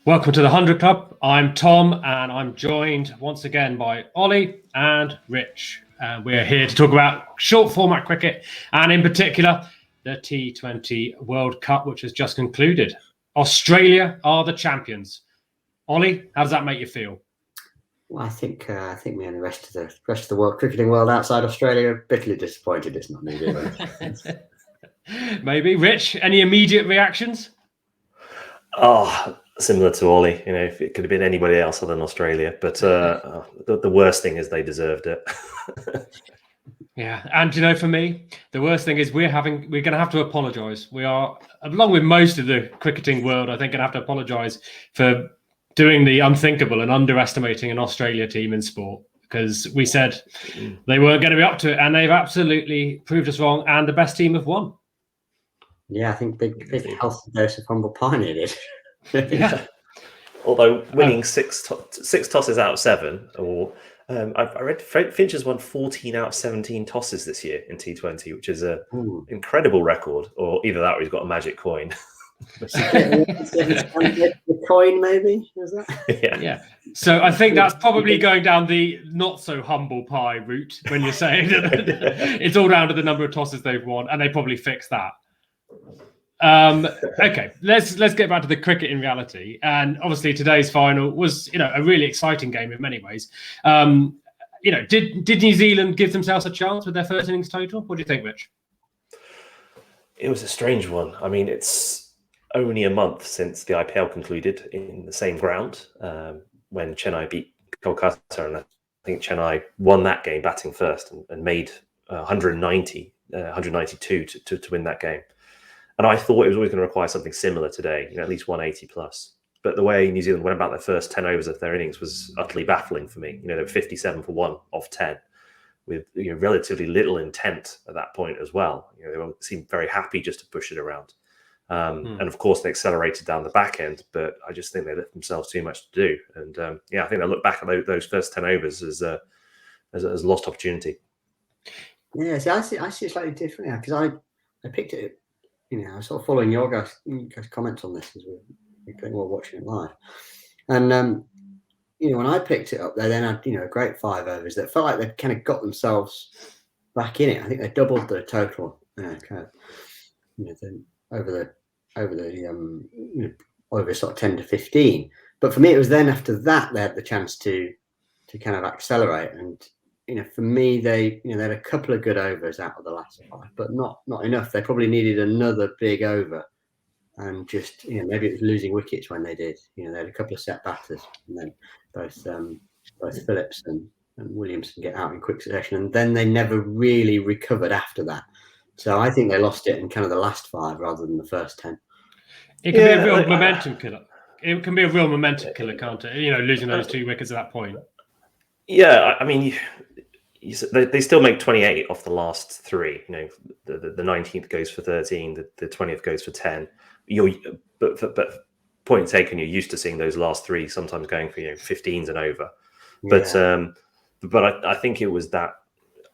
Welcome to the 100 Club. I'm Tom, and I'm joined once again by Oli and Rich. We're here to talk about short format cricket, and in particular, the T20 World Cup, which has just concluded. Australia are the champions. Oli, how does that make you feel? Well, I think me and the rest of the world, cricketing world outside Australia, are bitterly disappointed it's not New Zealand. Maybe. Rich, any immediate reactions? Oh, similar to Oli, if it could have been anybody else other than Australia. But the worst thing is they deserved it. Yeah, and for me, the worst thing is we're going to have to apologise. We are, along with most of the cricketing world, I think, going to have to apologise for doing the unthinkable and underestimating an Australia team in sport, because we said they weren't going to be up to it, and they've absolutely proved us wrong, and the best team have won. Yeah, I think big healthy dose of humble pie needed. Yeah. Although winning six tosses out of 7, or I read Finch has won 14 out of 17 tosses this year in T20, which is an incredible record. Or either that or he's got a magic coin. The coin, maybe? Was that? Yeah. So I think that's probably going down the not so humble pie route when you're saying it's all down to the number of tosses they've won, and they probably fixed that. Okay, let's get back to the cricket in reality. And obviously today's final was, a really exciting game in many ways. Did New Zealand give themselves a chance with their first innings total? What do you think, Rich? It was a strange one. I mean, it's only a month since the IPL concluded in the same ground when Chennai beat Kolkata, and I think Chennai won that game batting first and made 192 to win that game. And I thought it was always going to require something similar today, at least 180 plus. But the way New Zealand went about their first 10 overs of their innings was utterly baffling for me. They were 57 for 1 off 10 with relatively little intent at that point as well. They seemed very happy just to push it around. And of course, they accelerated down the back end, but I just think they left themselves too much to do. And I think I look back at those first 10 overs as a lost opportunity. Yeah, see, I see it slightly differently because I picked it. I was sort of following your guys' comments on this as we were watching it live, and when I picked it up, they then had a great 5 overs that felt like they kind of got themselves back in it. I think they doubled the total, over sort of 10 to 15. But for me, it was then after that they had the chance to kind of accelerate. And for me, they had a couple of good overs out of the last 5, but not enough. They probably needed another big over, and just maybe it was losing wickets when they did. They had a couple of set batters, and then both Phillips and Williamson get out in quick succession, and then they never really recovered after that. So I think they lost it in kind of the last 5 rather than the first 10. It can be a real momentum killer. It can be a real momentum killer, can't it? Losing those 2 wickets at that point. Yeah, I mean, they still make 28 off the last 3. The 19th goes for 13, the 20th goes for 10. But point taken, you're used to seeing those last 3 sometimes going for 15s and over. Yeah. But I think it was that.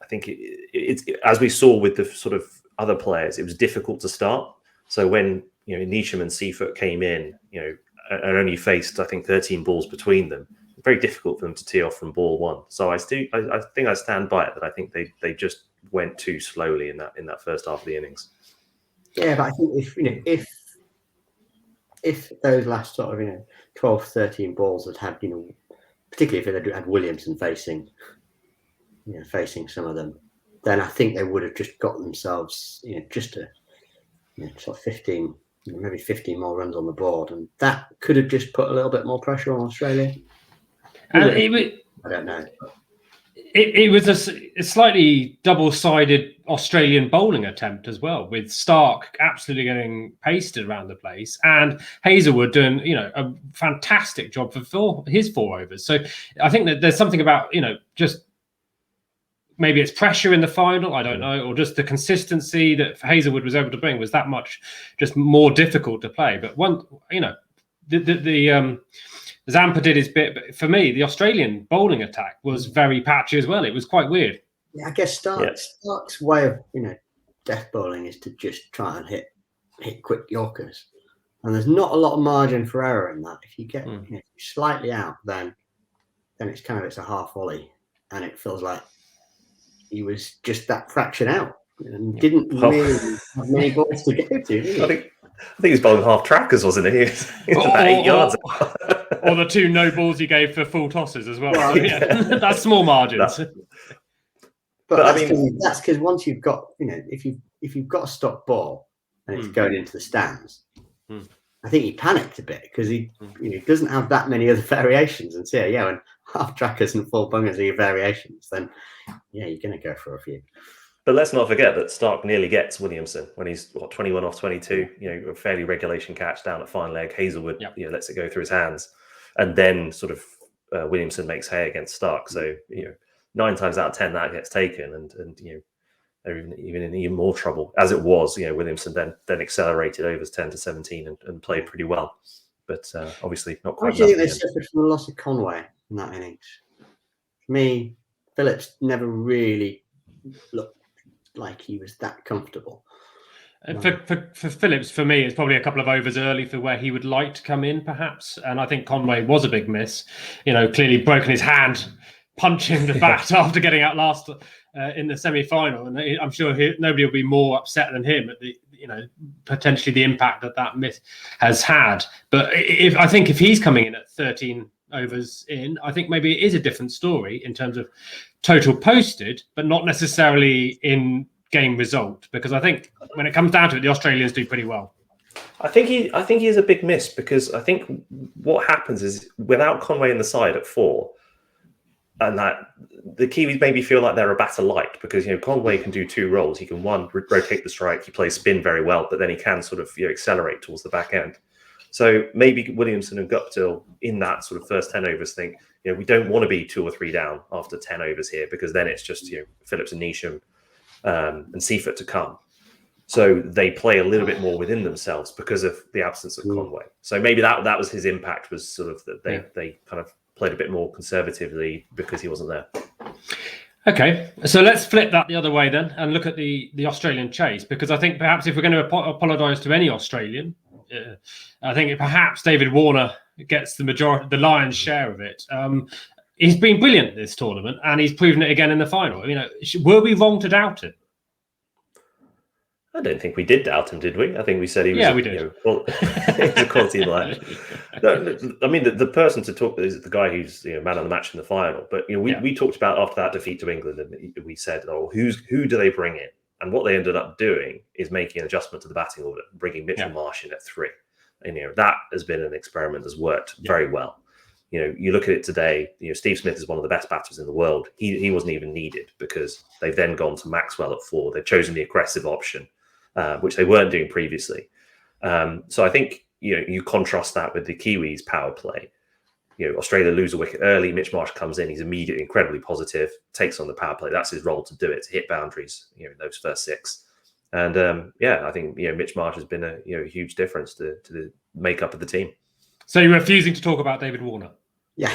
I think it's as we saw with the sort of other players, it was difficult to start. So when Neesham and Seafoot came in, and only faced I think 13 balls between them, very difficult for them to tee off from ball 1. So I think I stand by it that I think they just went too slowly in that first half of the innings. Yeah, but I think if those last sort of 12, 13 balls had particularly if they had Williamson facing some of them, then I think they would have just got themselves just a sort of 15, maybe 15 more runs on the board, and that could have just put a little bit more pressure on Australia. And I don't know. It was a slightly double-sided Australian bowling attempt as well, with Stark absolutely getting pasted around the place and Hazelwood doing, a fantastic job for his 4 overs. So I think that there's something about, just maybe it's pressure in the final, I don't know, or just the consistency that Hazelwood was able to bring was that much just more difficult to play. But Zampa did his bit, but for me, the Australian bowling attack was very patchy as well. It was quite weird. Yeah, I guess Stark's way of death bowling is to just try and hit quick Yorkers, And there's not a lot of margin for error in that. If you get if you're slightly out, then it's a half volley, and it feels like he was just that fraction out and didn't really have many balls to go to. Did he? I think he was bowling half trackers, wasn't he? He was about 8 yards. Or the 2 no balls he gave for full tosses as well. That's small margins. But that's because once you've got, if you've got a stop ball and it's going into the stands, I think he panicked a bit because he doesn't have that many other variations. And so when half trackers and full bungers are your variations, then you're going to go for a few. But let's not forget that Stark nearly gets Williamson when he's 21 off 22. A fairly regulation catch down at fine leg. Hazelwood, lets it go through his hands, and then sort of Williamson makes hay against Stark. So 9 times out of 10 that gets taken, and they're even in even more trouble as it was. Williamson then accelerated overs 10 to 17 and played pretty well, but obviously not quite. I think they suffered from the loss of Conway in that innings. For me, Phillips never really looked like he was that comfortable. For Phillips, for me, it's probably a couple of overs early for where he would like to come in, perhaps. And I think Conway was a big miss. Clearly broken his hand punching the bat after getting out last in the semi-final, and I'm sure nobody will be more upset than him at the potentially the impact that miss has had. But I think if he's coming in at 13 overs in, I think maybe it is a different story in terms of total posted, but not necessarily in game result, because I think when it comes down to it, the Australians do pretty well. I think he is a big miss, because I think what happens is without Conway in the side at 4, and that the Kiwis maybe feel like they're a batter light, because Conway can do 2 roles. He can rotate the strike, he plays spin very well, but then he can sort of accelerate towards the back end. So maybe Williamson and Guptill in that sort of first 10 overs think, we don't want to be 2 or 3 down after 10 overs here, because then it's just Phillips and Neesham and Seifert to come. So they play a little bit more within themselves because of the absence of Conway. So maybe that was his impact, was sort of that they kind of played a bit more conservatively because he wasn't there. Okay, so let's flip that the other way then and look at the Australian chase, because I think perhaps if we're going to apologise to any Australian, I think perhaps David Warner gets the lion's share of it. He's been brilliant this tournament, and he's proven it again in the final. Were we wrong to doubt it? I don't think we did doubt him, did we? I think we said he was. Yeah, we did. He's a quality line. No, I mean, the person to talk is the guy who's man of the match in the final. But we talked about after that defeat to England, and we said, who do they bring in? And what they ended up doing is making an adjustment to the batting order, bringing Mitchell Marsh in at 3. And that has been an experiment that's worked very well. You look at it today. Steve Smith is one of the best batters in the world. He wasn't even needed, because they've then gone to Maxwell at 4. They've chosen the aggressive option, which they weren't doing previously. So I think you contrast that with the Kiwis' power play. Australia lose a wicket early. Mitch Marsh comes in. He's immediately incredibly positive. Takes on the power play. That's his role to do it, to hit boundaries. In those first 6. And I think Mitch Marsh has been a huge difference to the makeup of the team. So you're refusing to talk about David Warner? Yeah.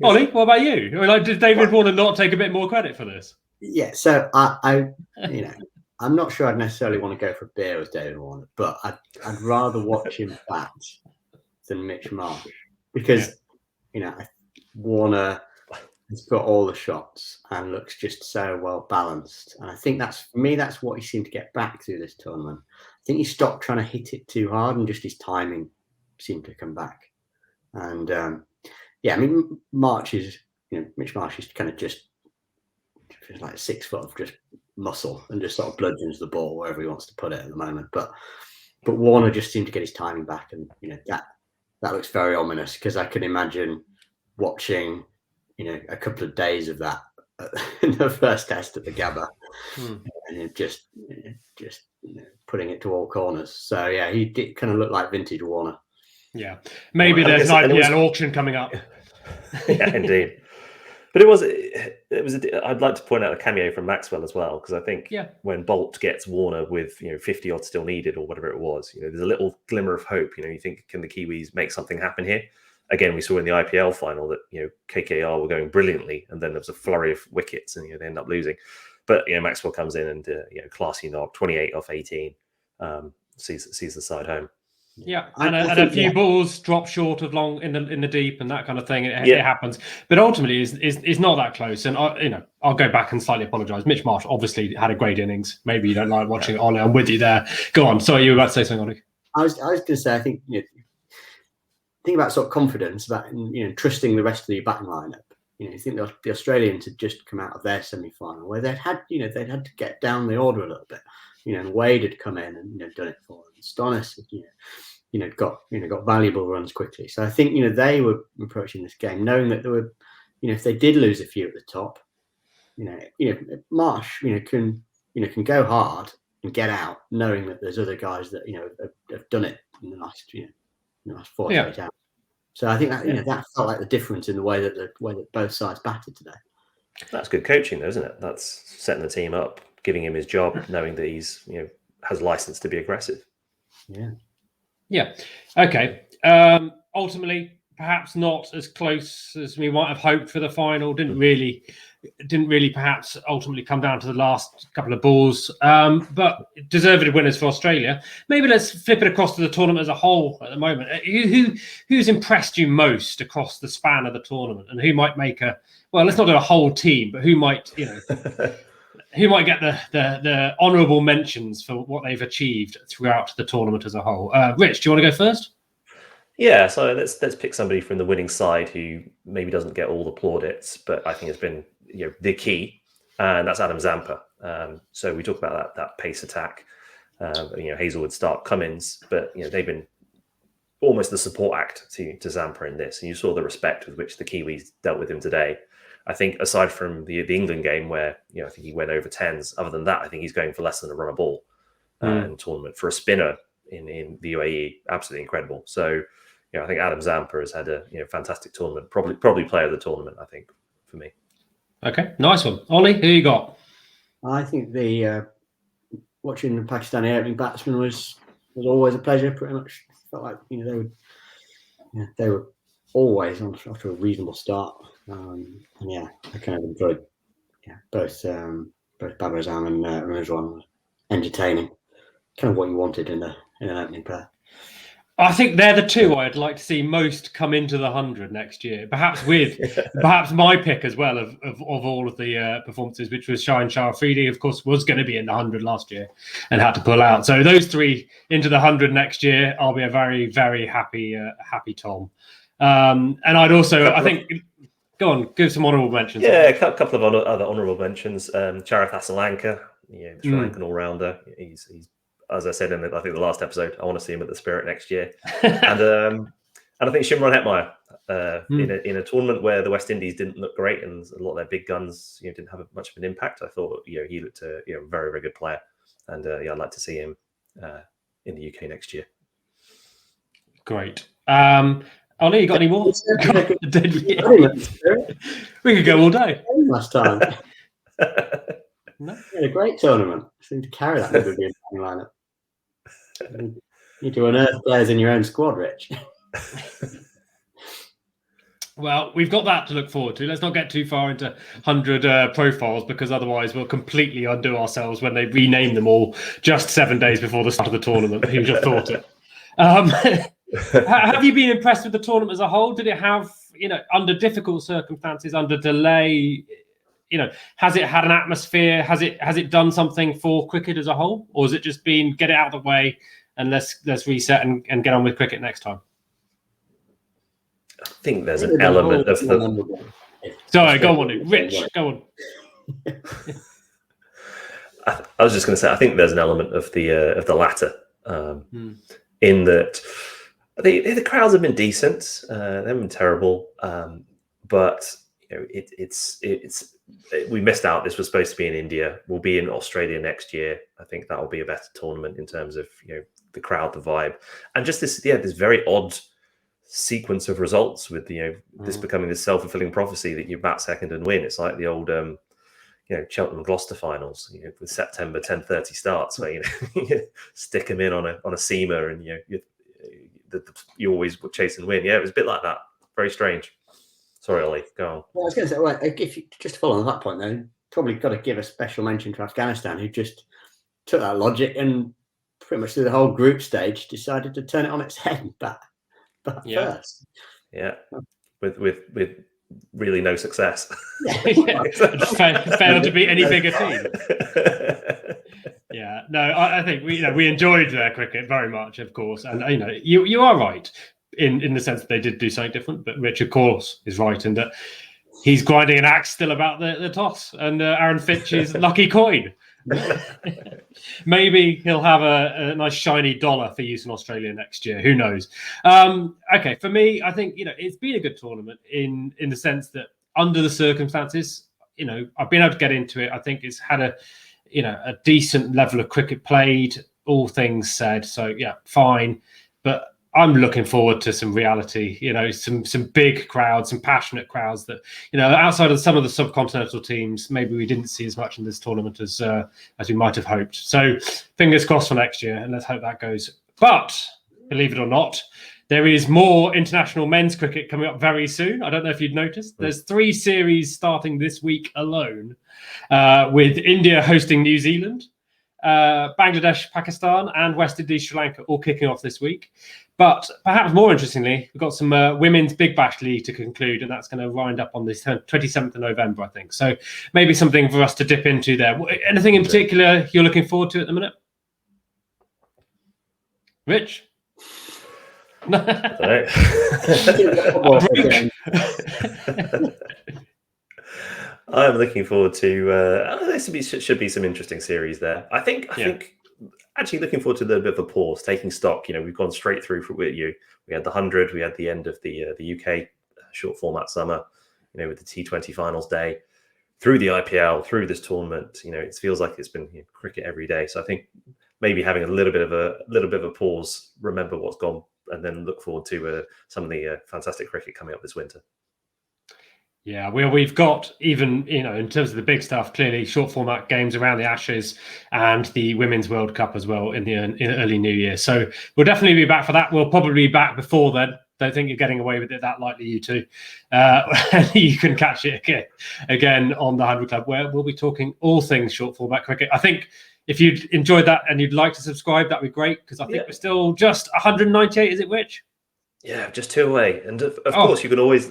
Ollie, what about you? Did David Warner not take a bit more credit for this? Yeah. So I I'm not sure I'd necessarily want to go for a beer with David Warner, but I'd rather watch him bat than Mitch Marsh, because Warner has got all the shots and looks just so well balanced, and I think that's what he seemed to get back through this tournament. I think he stopped trying to hit it too hard, and just his timing seemed to come back. And I mean, Mitch Marsh is kind of just feels like 6 foot of just muscle and just sort of bludgeons the ball wherever he wants to put it at the moment. But Warner just seemed to get his timing back, and that looks very ominous, because I can imagine watching a couple of days of that in the first test at the Gabba, and just putting it to all corners. So he did kind of look like vintage Warner. Yeah, maybe there's an auction coming up. Yeah, indeed. But it was. I'd like to point out a cameo from Maxwell as well, because I think when Bolt gets Warner with 50 odd still needed or whatever it was, there's a little glimmer of hope. You think, can the Kiwis make something happen here? Again, we saw in the IPL final that KKR were going brilliantly, and then there was a flurry of wickets, and they end up losing. But Maxwell comes in and classy knock, 28 off 18, sees the side home. Yeah, and a few balls drop short of long in the deep and that kind of thing. It happens, but ultimately, it's not that close. And I'll go back and slightly apologise. Mitch Marsh obviously had a great innings. Maybe you don't like watching it, Ollie. I'm with you there. Go on. Sorry, you were about to say something, Ollie. I was going to say, I think think about sort of confidence, about trusting the rest of your batting lineup. You think the Australians had just come out of their semi-final where they'd had to get down the order a little bit. And Wade had come in and done it for them. Stonis had got valuable runs quickly. So I think they were approaching this game knowing that there were if they did lose a few at the top, Marsh can go hard and get out, knowing that there's other guys that have done it in the last 48 hours. So I think that that felt like the difference in the way that both sides batted today. That's good coaching, though, isn't it? That's setting the team up, giving him his job, knowing that he's has license to be aggressive. Yeah. Okay. Ultimately, perhaps not as close as we might have hoped for the final. Didn't really perhaps ultimately come down to the last couple of balls. But deserved winners for Australia. Maybe let's flip it across to the tournament as a whole at the moment. Who's impressed you most across the span of the tournament, and who might make let's not do a whole team, but who might who might get the honourable mentions for what they've achieved throughout the tournament as a whole? Rich, do you want to go first? Yeah, so let's pick somebody from the winning side who maybe doesn't get all the plaudits, but I think has been the key, and that's Adam Zampa. So we talk about that pace attack, Hazelwood, Stark, Cummins, but they've been almost the support act to Zampa in this, and you saw the respect with which the Kiwis dealt with him today. I think aside from the England game where I think he went over tens, other than that, I think he's going for less than a run a ball in the tournament for a spinner in the UAE. Absolutely incredible. So I think Adam Zampa has had a fantastic tournament. Probably player of the tournament, I think, for me. Okay, nice one, Ollie. Who you got? I think the watching the Pakistani opening batsman was always a pleasure. Pretty much felt like they were always on after a reasonable start. I kind of enjoyed both Babar Azam and Rizwan were entertaining. Kind of what you wanted in an opening pair. I think they're the two I'd like to see most come into the 100 next year. Perhaps perhaps my pick as well of all of the performances, which was Shaheen Shah Afridi, of course, was going to be in the 100 last year and had to pull out. So those three into the 100 next year, I'll be a very, very happy Tom. And I'd also, I think, go on, give some honourable mentions. Yeah, a couple of other honourable mentions. Charith Asalanka, the Sri Lankan all-rounder. He's as I said in I think the last episode, I want to see him at the Spirit next year. And I think Shimron Hetmeyer in a tournament where the West Indies didn't look great and a lot of their big guns didn't have much of an impact. I thought he looked a very, very good player, and I'd like to see him in the UK next year. Great. Ollie, you got any more? We could go all day. Last time. No? We had a great tournament. Seemed to carry that Namibian lineup. You need to unearth players in your own squad, Rich. Well, we've got that to look forward to. Let's not get too far into 100 profiles, because otherwise we'll completely undo ourselves when they rename them all just 7 days before the start of the tournament. Who'd have thought it? Have you been impressed with the tournament as a whole? Did it have, under difficult circumstances, under delay, has it had an atmosphere? Has it done something for cricket as a whole, or has it just been get it out of the way and let's reset and get on with cricket next time? I think there's an element of the. Sorry, go on, Rich. Go on. I was just going to say, I think there's an element of the latter, in that the crowds have been decent. They haven't been terrible, but we missed out. This was supposed to be in India. We'll be in Australia next year. I think that will be a better tournament in terms of the crowd, the vibe, and just this very odd sequence of results with this becoming this self-fulfilling prophecy that you bat second and win. It's like the old Cheltenham Gloucester finals, with September 10:30 starts, where you stick them in on a seamer and you always chase and win. Yeah, it was a bit like that. Very strange. Sorry, Ollie, go on. Well, I was going to say, well, if you just follow on that point, then probably got to give a special mention to Afghanistan, who just took that logic and pretty much through the whole group stage, decided to turn it on its head and bat first. Yeah, with really no success. Failed to beat any bigger team. Yeah, no, I think we enjoyed their cricket very much, of course, and you are right in the sense that they did do something different. But Rich, of course, is right in that he's grinding an axe still about the toss, and Aaron Finch is lucky coin. Maybe he'll have a nice shiny dollar for use in Australia next year. Who knows? Okay, for me, I think it's been a good tournament in the sense that under the circumstances, I've been able to get into it. I think it's had a decent level of cricket played, all things said. So yeah, fine. But I'm looking forward to some reality, some big crowds, some passionate crowds that, outside of some of the subcontinental teams, maybe we didn't see as much in this tournament as we might have hoped. So fingers crossed for next year, and let's hope that goes. But believe it or not, there is more international men's cricket coming up very soon. I don't know if you'd noticed. There's 3 series starting this week alone, with India hosting New Zealand, Bangladesh, Pakistan, and West Indies, Sri Lanka all kicking off this week. But perhaps more interestingly, we've got some women's Big Bash League to conclude, and that's going to wind up on the 27th of November, I think. So maybe something for us to dip into there. Anything in particular you're looking forward to at the minute? Rich? I'm looking forward to this should be some interesting series there. I think actually looking forward to a little bit of a pause, taking stock. We've gone straight through with you. We had the 100, we had the end of the UK short format summer, with the T20 finals day, through the IPL, through this tournament. It feels like it's been cricket every day. So I think maybe having a little bit of a pause, remember what's gone, and then look forward to some of the fantastic cricket coming up this winter. Yeah, we've got even, in terms of the big stuff, clearly short format games around the Ashes and the Women's World Cup as well in early New Year. So we'll definitely be back for that. We'll probably be back before then. Don't think you're getting away with it that lightly, you two. You can catch it again on the 100 Club, where we'll be talking all things short format cricket. I think if you'd enjoyed that and you'd like to subscribe, that'd be great, because I think we're still just 198, is it, Rich? Yeah, just 2 away. And of course, you can always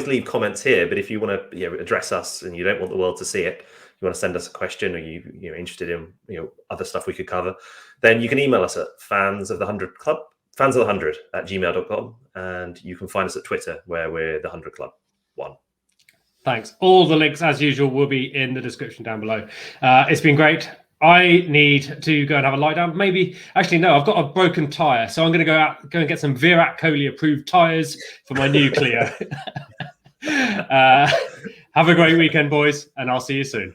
leave comments here, but if you want to address us and you don't want the world to see it, you want to send us a question, or you're interested in other stuff we could cover, then you can email us at fansofthe100@gmail.com, and you can find us at Twitter, where we're the 100 Club 1. Thanks. All the links, as usual, will be in the description down below. It's been great. I need to go and have a lie down. Actually, no, I've got a broken tyre, so I'm going to go and get some Virat Kohli approved tyres for my new Clio. Have a great weekend, boys, and I'll see you soon.